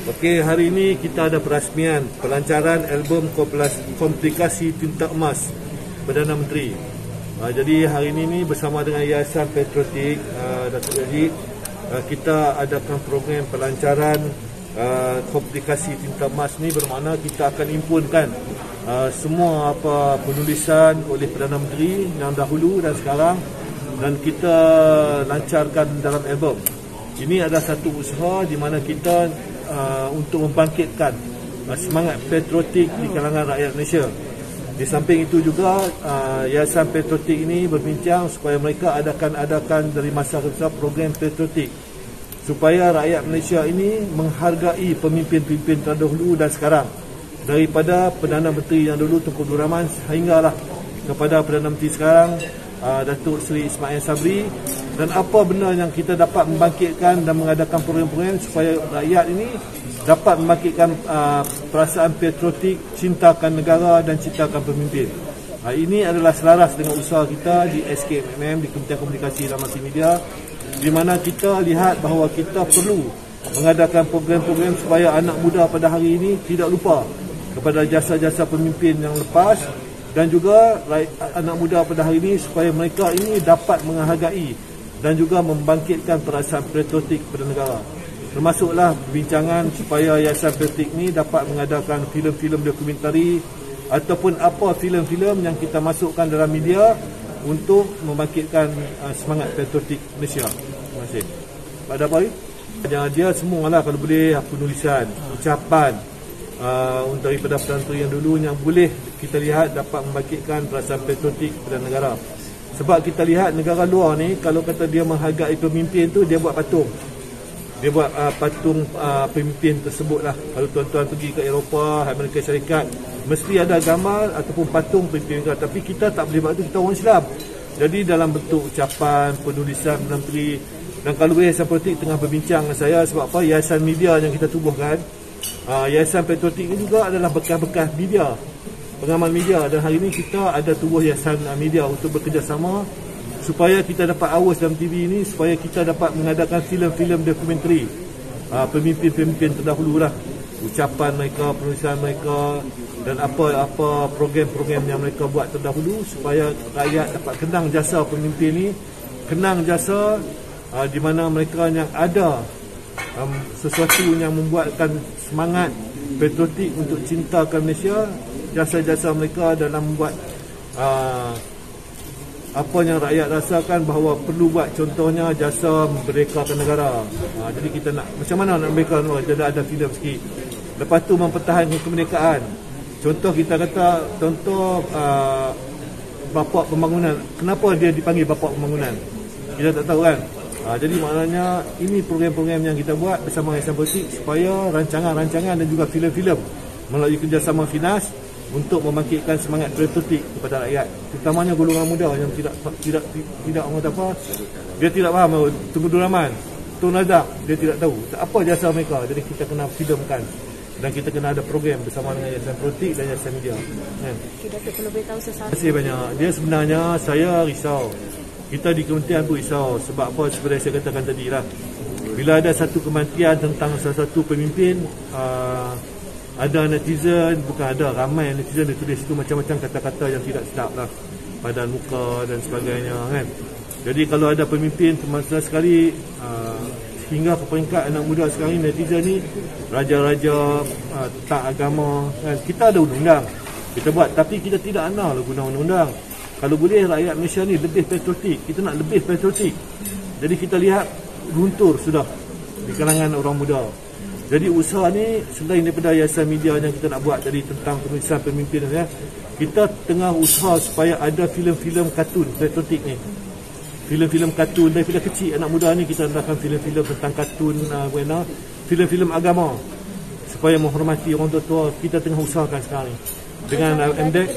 Okey, hari ini kita ada perasmian pelancaran album komplikasi tinta emas Perdana Menteri. Jadi hari ini bersama dengan Yayasan Patriotik Datuk Yazid, kita adakan program pelancaran komplikasi tinta emas ni, bermakna kita akan impunkan semua apa penulisan oleh Perdana Menteri yang dahulu dan sekarang, dan kita lancarkan dalam album. Ini adalah satu usaha di mana kita untuk membangkitkan semangat patriotik di kalangan rakyat Malaysia. Di samping itu juga Yayasan Patriotik ini berbincang supaya mereka adakan dari masa ke masa program patriotik supaya rakyat Malaysia ini menghargai pemimpin-pemimpin terdahulu dan sekarang, daripada Perdana Menteri yang dulu Tunku Abdul Rahman sehinggalah kepada Perdana Menteri sekarang Datuk Seri Ismail Sabri. Dan apa benda yang kita dapat membangkitkan dan mengadakan program-program supaya rakyat ini dapat membangkitkan perasaan patriotik, cintakan negara dan cintakan pemimpin. Ini adalah selaras dengan usaha kita di SKMM, di Kementerian Komunikasi dan Multimedia, di mana kita lihat bahawa kita perlu mengadakan program-program supaya anak muda pada hari ini tidak lupa kepada jasa-jasa pemimpin yang lepas, dan juga anak muda pada hari ini supaya mereka ini dapat menghargai dan juga membangkitkan perasaan patriotik kepada negara. Termasuklah bincangan supaya Yayasan Patriotik ini dapat mengadakan filem-filem dokumentari ataupun apa filem-filem yang kita masukkan dalam media untuk membangkitkan semangat patriotik Malaysia. Terima kasih. Pada apa ni? Dia semualah kalau boleh penulisan, ucapan daripada Perdana Menteri yang dulu yang boleh kita lihat dapat membangkitkan perasaan patriotik kepada negara. Sebab kita lihat negara luar ni, kalau kata dia menghargai pemimpin tu, dia buat patung. Dia buat patung pemimpin tersebut lah. Kalau tuan-tuan pergi ke Eropah, Amerika Syarikat, mesti ada gambar ataupun patung pemimpin negara. Tapi kita tak boleh buat tu, kita orang Islam. Jadi dalam bentuk ucapan, penulisan Perdana Menteri. Dan kalau Yayasan Patriotik tengah berbincang dengan saya, sebab apa? Yayasan media yang kita tubuhkan, Yayasan Patriotik ini juga adalah bekas-bekas media, pengamal media, dan hari ini kita ada tubuh Yayasan Media untuk bekerjasama supaya kita dapat awas dalam TV ini, supaya kita dapat mengadakan filem-filem dokumentari pemimpin-pemimpin terdahulu lah, ucapan mereka, penulisan mereka, dan apa-apa program-program yang mereka buat terdahulu, supaya rakyat dapat kenang jasa pemimpin ini, kenang jasa di mana mereka yang ada sesuatu yang membuatkan semangat patriotik untuk cintakan Malaysia, jasa-jasa mereka dalam membuat apa yang rakyat rasakan bahawa perlu buat, contohnya jasa memerdekakan negara. Jadi kita nak macam mana nak memerdekakan negara, jadi ada filem sikit. Lepas tu mempertahankan kemerdekaan. Contoh kita kata, contoh Bapak Pembangunan. Kenapa dia dipanggil Bapak Pembangunan? Kita tak tahu kan. Jadi maknanya ini program-program yang kita buat bersama Yayasan Patriotik supaya rancangan-rancangan dan juga filem-filem melalui kerjasama FINAS untuk membangkitkan semangat patriotik kepada rakyat, terutamanya golongan muda yang tidak orang kata apa, dia tidak faham Tunku Abdul Rahman, Tun Razak, dia tidak tahu apa jasa mereka. Jadi kita kena filmkan dan kita kena ada program bersama dengan Yayasan Patriotik dan Yayasan Media. Datuk, kalau boleh tahu sesuatu. Terima kasih banyak. Dia sebenarnya saya risau. Kita di kementerian pun risau. Sebab apa? Seperti saya katakan tadi lah, bila ada satu kematian tentang salah satu pemimpin, ada netizen, bukan ada, ramai netizen dia tulis itu macam-macam kata-kata yang tidak sedap lah, padan muka dan sebagainya kan. Jadi kalau ada pemimpin termasuk sekali hingga ke peringkat anak muda sekarang ni, netizen ni raja-raja tak agama kan. Kita ada undang-undang kita buat, tapi kita tidak nak guna undang-undang. Kalau boleh rakyat Malaysia ni lebih patriotik, kita nak lebih patriotik. Jadi kita lihat runtur sudah di kalangan orang muda. Jadi usaha ni selain daripada Yayasan Media yang kita nak buat tadi tentang penulisan pemimpin ya, kita tengah usaha supaya ada filem-filem kartun patriotik ni. Filem-filem kartun daripada kecil anak muda ni, kita adakan filem-filem tentang kartun filem-filem agama supaya menghormati orang tua. Kita tengah usahakan sekarang ni dengan MDEC.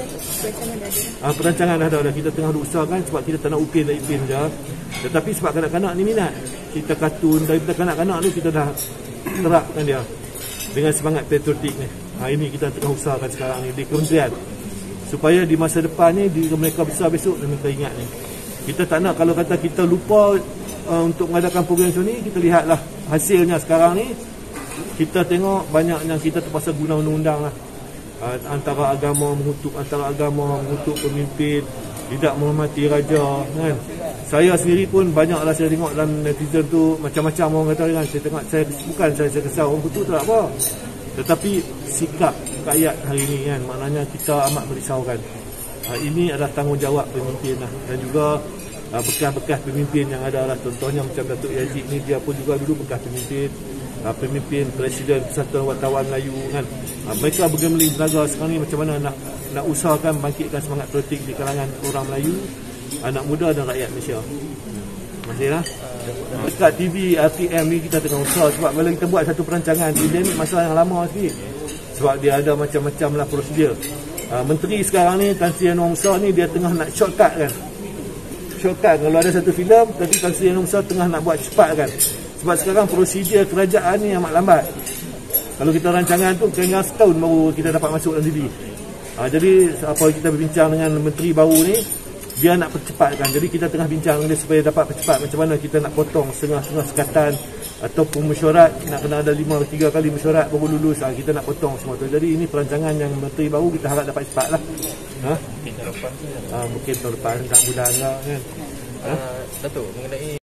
Perancangan dah ada, kita tengah usahakan sebab kita tak nak upin saja. Tetapi sebab kanak-kanak ni minat kita kartun, daripada kanak-kanak tu kita dah terapkan dia dengan semangat patriotik ni. Ini kita tengah usahakan sekarang ni di kementerian supaya di masa depan ni, di mereka besar besok mereka ingat ni. Kita tak nak kalau kata kita lupa untuk mengadakan program macam ni. Kita lihatlah hasilnya sekarang ni, kita tengok banyak yang kita terpaksa guna undang-undang lah. Antara agama mengutuk pemimpin, tidak menghormati raja kan. Saya sendiri pun banyaklah saya tengok dalam netizen tu macam-macam orang kata kan. Saya tengok, saya kesal orang kutuk tak apa. Tetapi sikap rakyat hari ini kan, maknanya kita amat merisaukan. Ini adalah tanggungjawab pemimpin lah. Dan juga bekas-bekas pemimpin yang ada lah. Contohnya macam Datuk Yazid ni, dia pun juga dulu bekas pemimpin Presiden Persatuan Wartawan Melayu kan. Mereka bergemeling tenaga sekarang ni macam mana nak usahakan bangkitkan semangat politik di kalangan orang Melayu, anak muda dan rakyat Malaysia. Maksudnya dekat TV RTM ni kita tengah usaha, sebab bila kita buat satu perancangan, dia ni masalah yang lama sikit. Sebab dia ada macam-macam lah prosedur. Menteri sekarang ni, Tan Sri Anwar Musa ni, dia tengah nak shortcut kan. Kalau ada satu filem, tapi Tan Sri Anwar Musa tengah nak buat cepat kan. Sebab sekarang prosedur kerajaan ni amat lambat. Kalau kita rancangan tu, kira setahun baru kita dapat masuk dalam TV. Jadi apa kita berbincang dengan menteri baru ni, dia nak percepatkan. Jadi kita tengah bincang dengan dia supaya dapat percepat. Macam mana kita nak potong setengah-setengah sekatan ataupun mesyuarat, nak kena ada 3 kali mesyuarat baru lulus. Kita nak potong semua tu. Jadi ini perancangan yang menteri baru, kita harap dapat cepat lah. Mungkin tahun depan tu. Mungkin tahun depan tak bulan lah kan. Datuk, mengenai